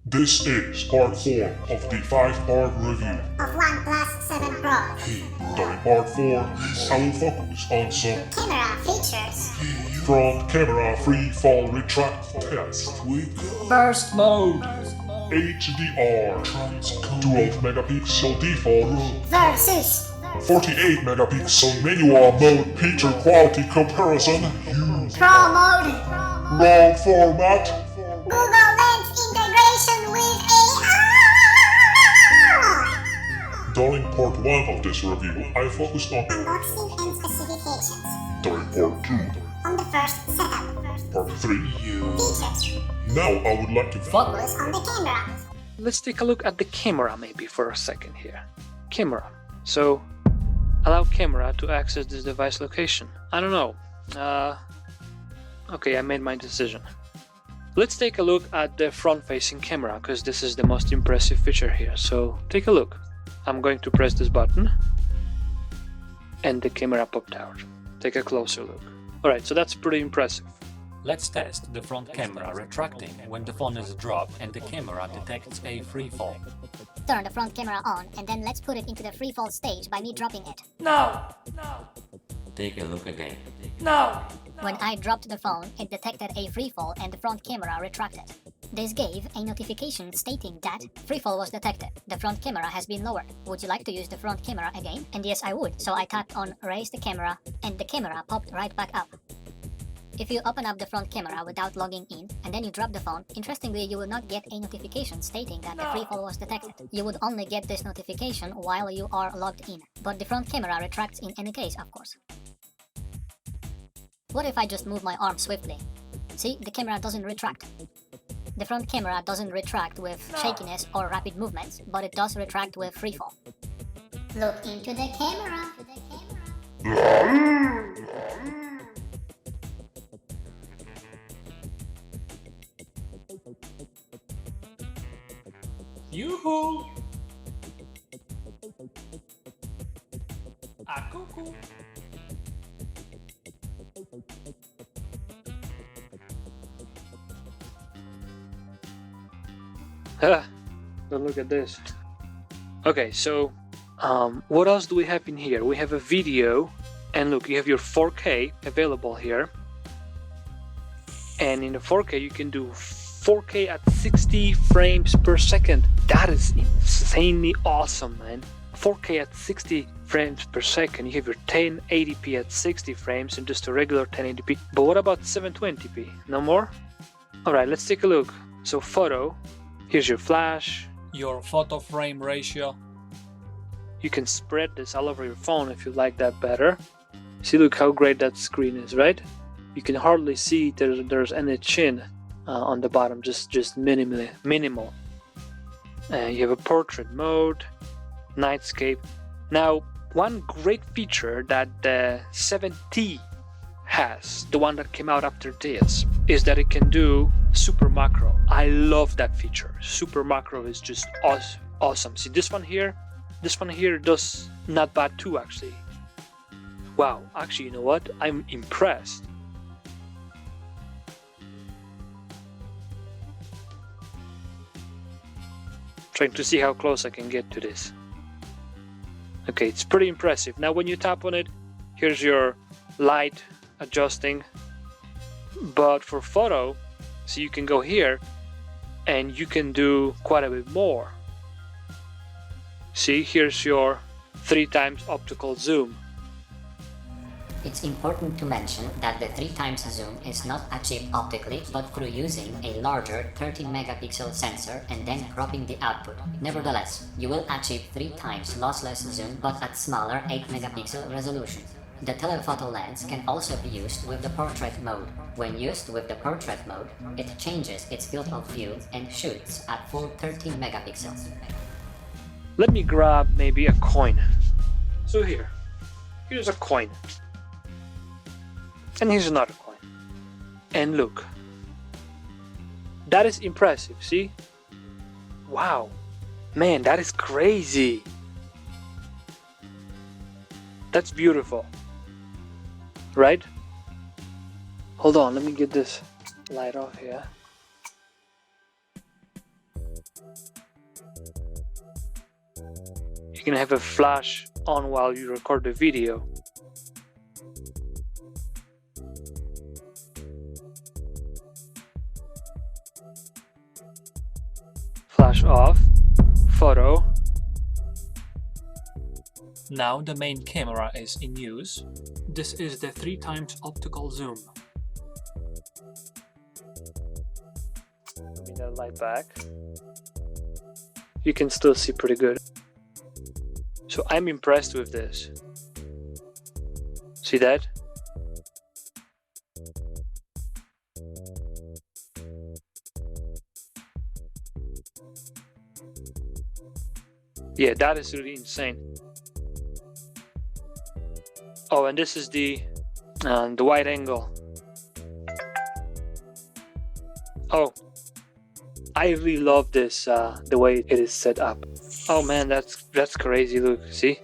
This is part 4 of the 5-part review. Of OnePlus 7 Pro. During part 4, I will focus on some Camera features. front camera free fall retract test, Burst mode, HDR, 12 megapixel default, Versus 48 megapixel manual mode picture quality comparison, Pro mode. raw format, Google Lens integration with AI. During part 1 of this review, I focused on Unboxing and specifications. during part 2, On the first setup. part 3. Features. Now I would like to Focus on the camera. Let's take a look at the camera maybe for a second here. Camera. So, allow camera to access this device location. I don't know. Okay, I made my decision. Let's take a look at the front-facing camera because this is the most impressive feature here. So, take a look. I'm going to press this button and the camera popped out. Take a closer look. Alright, so that's pretty impressive. Let's test the front camera retracting when the phone is dropped and the camera detects a free fall. Turn the front camera on and then let's put it into the free fall stage by me dropping it. Take a look again. When I dropped the phone, it detected a free fall and the front camera retracted. This gave a notification stating that free fall was detected. The front camera has been lowered. Would you like to use the front camera again? And yes, I would. So I tapped on raise the camera and the camera popped right back up. If you open up the front camera without logging in and then you drop the phone, interestingly you will not get a notification stating that the free fall was detected. You would only get this notification while you are logged in. But the front camera retracts in any case, of course. What if I just move my arm swiftly? See, the camera doesn't retract. The front camera doesn't retract with shakiness or rapid movements, but it does retract with freefall. Look into the camera. Yoo-hoo! Cuckoo! But look at this. Okay, so what else do we have in here? We have a video, and look, you have your 4K available here. And in the 4K, you can do 4K at 60 frames per second. That is insanely awesome, man. 4K at 60 frames per second. You have your 1080p at 60 frames and just a regular 1080p. But what about 720p? No more? Alright, let's take a look. So photo, here's your flash. Your photo frame ratio. You can spread this all over your phone if you like that better. See, look how great that screen is, right? You can hardly see there's any chin on the bottom, just minimal. You have a portrait mode, nightscape. Now, one great feature that the 7T has, the one that came out after this, is that it can do super macro. I love that feature. Super macro is just awesome. See, this one here does not bad too, actually. Wow, actually, you know what? I'm impressed. Trying to see how close I can get to this. Okay, it's pretty impressive. Now when you tap on it, here's your light adjusting. But for photo, so you can go here and you can do quite a bit more. See, here's your 3x optical zoom. It's important to mention that the 3x zoom is not achieved optically but through using a larger 13 megapixel sensor and then cropping the output. Nevertheless, you will achieve 3x lossless zoom but at smaller 8 megapixel resolution. The telephoto lens can also be used with the portrait mode. When used with the portrait mode, it changes its field of view and shoots at full 13 megapixels. Let me grab maybe a coin. So here's a coin. And here's another coin. And look. That is impressive, see? Wow. Man, that is crazy. That's beautiful. Right? Hold on, let me get this light off here. You can have a flash on while you record the video. Flash off, photo. Now the main camera is in use. This is the 3x optical zoom. Bring that light back. You can still see pretty good. So I'm impressed with this. See that? Yeah, that is really insane. Oh, and this is the wide angle. Oh, I really love this, the way it is set up. Oh man, that's crazy. Look, see?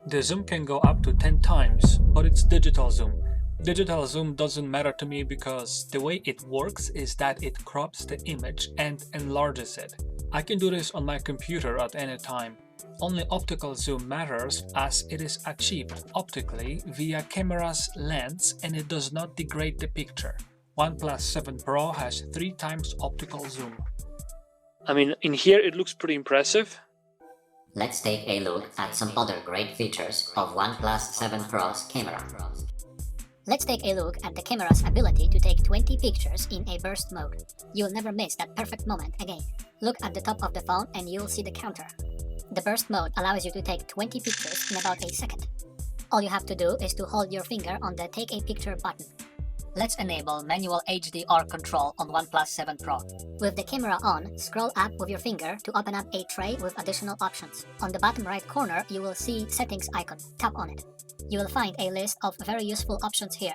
The zoom can go up to 10 times, but it's digital zoom. Digital zoom doesn't matter to me because the way it works is that it crops the image and enlarges it. I can do this on my computer at any time. Only optical zoom matters as it is achieved optically via camera's lens and it does not degrade the picture. OnePlus 7 Pro has 3x optical zoom. I mean, in here it looks pretty impressive. Let's take a look at some other great features of OnePlus 7 Pro's camera. Let's take a look at the camera's ability to take 20 pictures in a burst mode. You'll never miss that perfect moment again. Look at the top of the phone and you'll see the counter. The burst mode allows you to take 20 pictures in about a second. All you have to do is to hold your finger on the Take a Picture button. Let's enable manual HDR control on OnePlus 7 Pro. With the camera on, scroll up with your finger to open up a tray with additional options. On the bottom right corner, you will see Settings icon. Tap on it. You will find a list of very useful options here.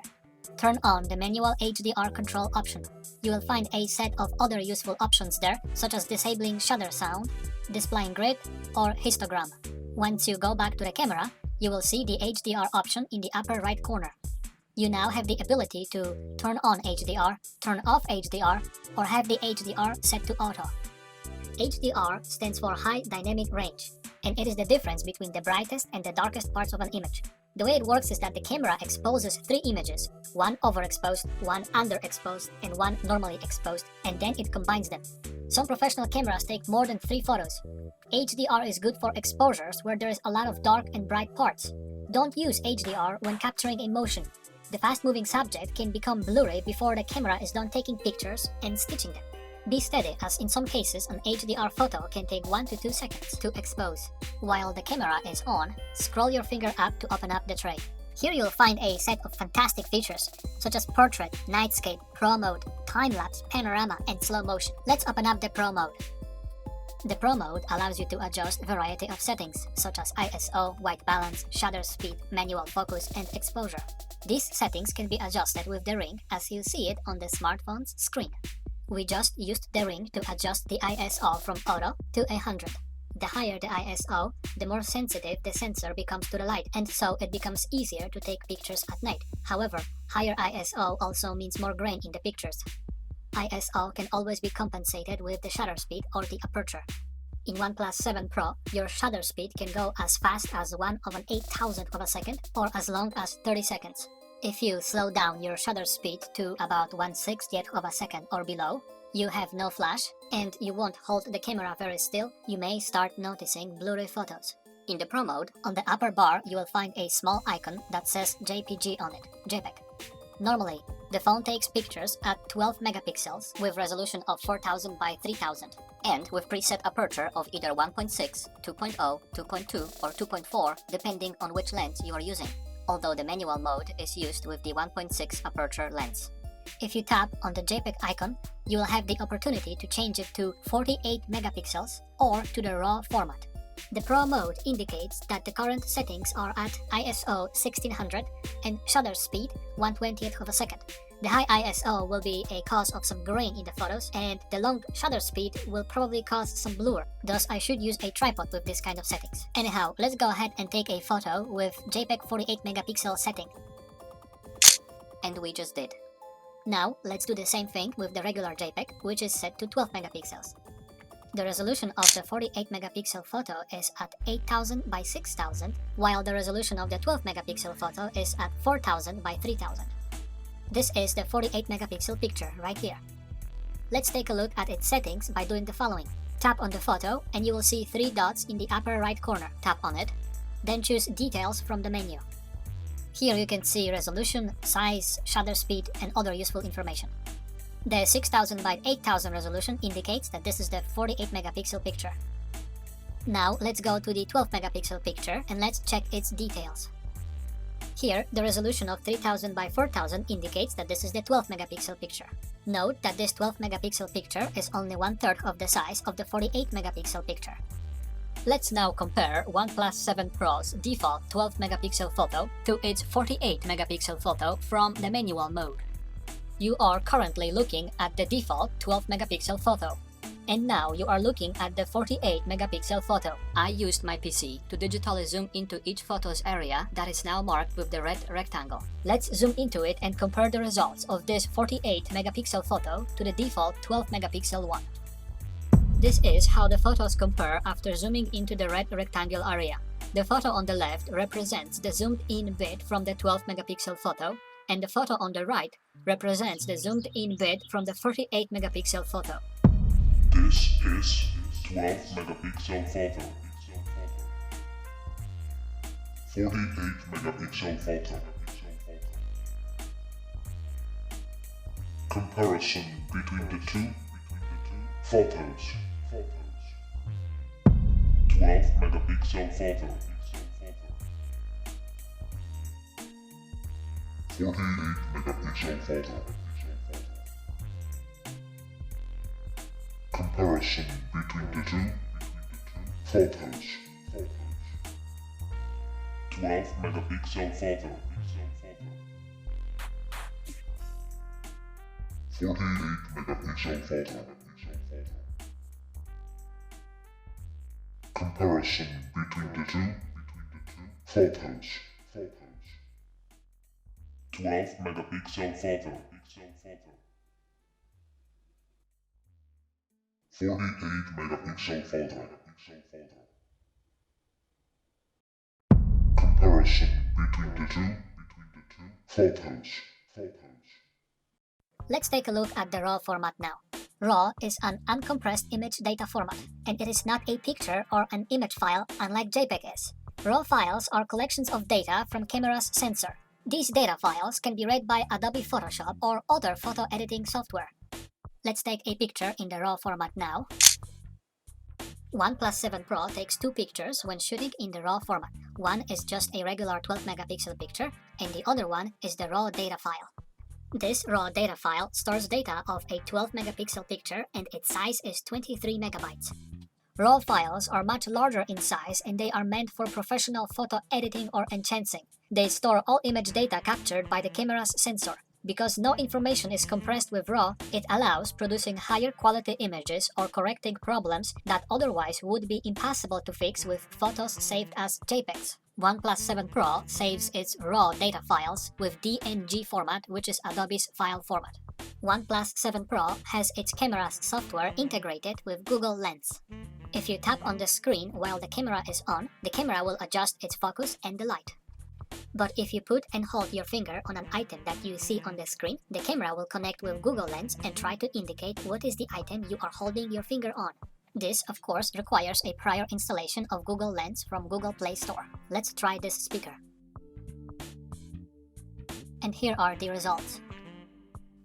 Turn on the manual HDR control option. You will find a set of other useful options there, such as disabling shutter sound, displaying grid, or histogram. Once you go back to the camera, you will see the HDR option in the upper right corner. You now have the ability to turn on HDR, turn off HDR, or have the HDR set to auto. HDR stands for High Dynamic Range, and it is the difference between the brightest and the darkest parts of an image. The way it works is that the camera exposes 3 images, one overexposed, one underexposed, and one normally exposed, and then it combines them. Some professional cameras take more than 3 photos. HDR is good for exposures where there is a lot of dark and bright parts. Don't use HDR when capturing a motion. The fast-moving subject can become blurry before the camera is done taking pictures and stitching them. Be steady, as in some cases an HDR photo can take 1 to 2 seconds to expose. While the camera is on, scroll your finger up to open up the tray. Here you'll find a set of fantastic features, such as Portrait, Nightscape, Pro Mode, Time-Lapse, Panorama, and Slow Motion. Let's open up the Pro Mode. The Pro Mode allows you to adjust a variety of settings, such as ISO, white balance, shutter speed, manual focus, and exposure. These settings can be adjusted with the ring, as you see it on the smartphone's screen. We just used the ring to adjust the ISO from auto to 100. The higher the ISO, the more sensitive the sensor becomes to the light, and so it becomes easier to take pictures at night. However, higher ISO also means more grain in the pictures. ISO can always be compensated with the shutter speed or the aperture. In OnePlus 7 Pro, your shutter speed can go as fast as 1/8,000th of a second or as long as 30 seconds. If you slow down your shutter speed to about 1/60th of a second or below, you have no flash, and you won't hold the camera very still, you may start noticing blurry photos. In the Pro Mode, on the upper bar you will find a small icon that says JPG on it, JPEG. Normally, the phone takes pictures at 12 megapixels with resolution of 4000 by 3000, and with preset aperture of either 1.6, 2.0, 2.2, or 2.4 depending on which lens you are using, although the manual mode is used with the 1.6 aperture lens. If you tap on the JPEG icon, you will have the opportunity to change it to 48 megapixels or to the RAW format. The Pro mode indicates that the current settings are at ISO 1600 and shutter speed 1/20th of a second. The high ISO will be a cause of some grain in the photos, and the long shutter speed will probably cause some blur. Thus, I should use a tripod with this kind of settings. Anyhow, let's go ahead and take a photo with JPEG 48 megapixel setting. And we just did. Now, let's do the same thing with the regular JPEG, which is set to 12 megapixels. The resolution of the 48 megapixel photo is at 8000 by 6000, while the resolution of the 12 megapixel photo is at 4000 by 3000. This is the 48 megapixel picture right here. Let's take a look at its settings by doing the following. Tap on the photo and you will see 3 dots in the upper right corner. Tap on it, then choose Details from the menu. Here you can see resolution, size, shutter speed, and other useful information. The 6000 by 8000 resolution indicates that this is the 48 megapixel picture. Now let's go to the 12 megapixel picture and let's check its details. Here, the resolution of 3000 by 4000 indicates that this is the 12 megapixel picture. Note that this 12 megapixel picture is only 1/3 of the size of the 48 megapixel picture. Let's now compare OnePlus 7 Pro's default 12 megapixel photo to its 48 megapixel photo from the manual mode. You are currently looking at the default 12 megapixel photo. And now you are looking at the 48 megapixel photo. I used my PC to digitally zoom into each photo's area that is now marked with the red rectangle. Let's zoom into it and compare the results of this 48 megapixel photo to the default 12 megapixel one. This is how the photos compare after zooming into the red rectangle area. The photo on the left represents the zoomed in bit from the 12 megapixel photo, and the photo on the right represents the zoomed in bit from the 48 megapixel photo. This is 12 megapixel photo. 48 megapixel photo. Comparison between the two photos. 12 megapixel photo. 48 megapixel photo. Comparison between the two photos. 12 megapixel photo. 48 megapixel photo. Comparison between the two photos. 12 megapixel photo. 48 megapixel photo. Comparison between the two photos. Let's take a look at the RAW format now. RAW is an uncompressed image data format, and it is not a picture or an image file unlike JPEG is. RAW files are collections of data from camera's sensor. These data files can be read by Adobe Photoshop or other photo editing software. Let's take a picture in the RAW format now. OnePlus 7 Pro takes 2 pictures when shooting in the RAW format. One is just a regular 12 megapixel picture, and the other one is the RAW data file. This RAW data file stores data of a 12 megapixel picture and its size is 23 megabytes. RAW files are much larger in size and they are meant for professional photo editing or enhancing. They store all image data captured by the camera's sensor. Because no information is compressed with RAW, it allows producing higher quality images or correcting problems that otherwise would be impossible to fix with photos saved as JPEGs. OnePlus 7 Pro saves its RAW data files with DNG format, which is Adobe's file format. OnePlus 7 Pro has its camera's software integrated with Google Lens. If you tap on the screen while the camera is on, the camera will adjust its focus and the light. But if you put and hold your finger on an item that you see on the screen, the camera will connect with Google Lens and try to indicate what is the item you are holding your finger on. This, of course, requires a prior installation of Google Lens from Google Play Store. Let's try this speaker. And here are the results.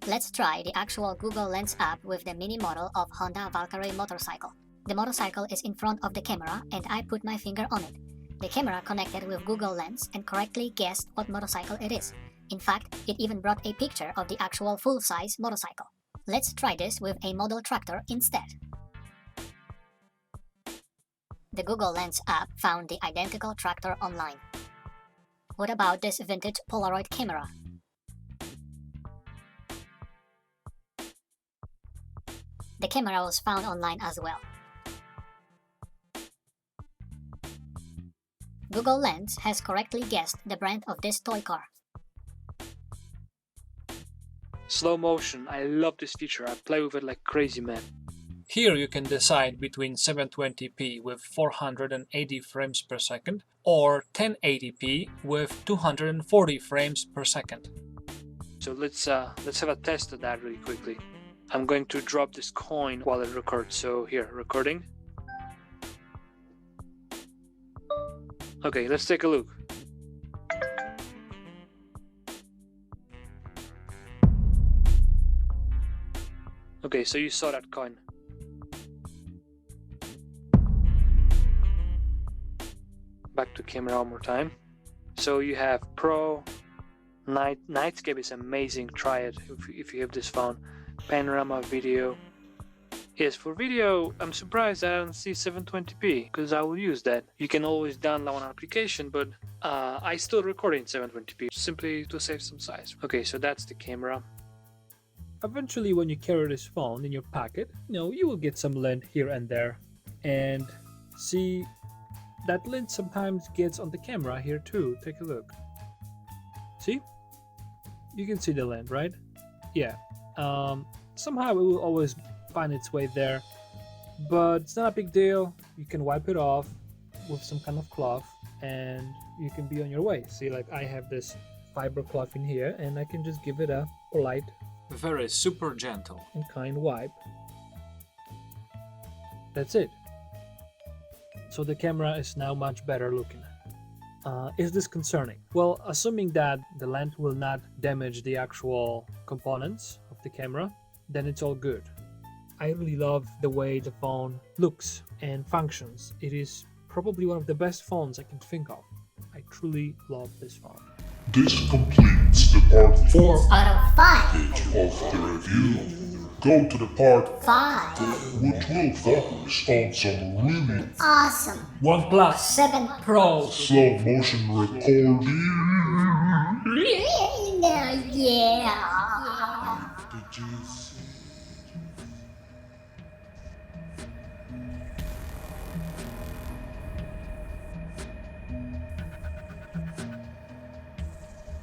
Let's try the actual Google Lens app with the mini model of Honda Valkyrie motorcycle. The motorcycle is in front of the camera and I put my finger on it. The camera connected with Google Lens and correctly guessed what motorcycle it is. In fact, it even brought a picture of the actual full-size motorcycle. Let's try this with a model tractor instead. The Google Lens app found the identical tractor online. What about this vintage Polaroid camera? The camera was found online as well. Google Lens has correctly guessed the brand of this toy car. Slow motion, I love this feature. I play with it like crazy, man. Here you can decide between 720p with 480 frames per second or 1080p with 240 frames per second. So let's have a test of that really quickly. I'm going to drop this coin while it records. So here, recording. Okay, let's take a look. Okay, so you saw that coin. Back to camera one more time. So you have Pro, Nightscape is amazing, try it if you have this phone. Panorama video. Yes, for video, I'm surprised I don't see 720p, because I will use that. You can always download an application, but I still record in 720p, simply to save some size. Okay, so that's the camera. Eventually, when you carry this phone in your pocket, you will get some lint here and there. And see, that lint sometimes gets on the camera here too. Take a look. See? You can see the lint, right? Yeah. Somehow it will always find its way there, but it's not a big deal. You can wipe it off with some kind of cloth and you can be on your way. See, like I have this fiber cloth in here and I can just give it a polite, very super gentle and kind wipe. That's it. So the camera is now much better looking. Is this concerning? Well, assuming that the lens will not damage the actual components of the camera, then it's all good. I really love the way the phone looks and functions. It is probably one of the best phones I can think of. I truly love this phone. This completes the part 4 out of 5. page of the review. Go to the part 5. which will focus on some really Awesome. OnePlus 7 Pro. slow motion recording. Yeah. Did you see?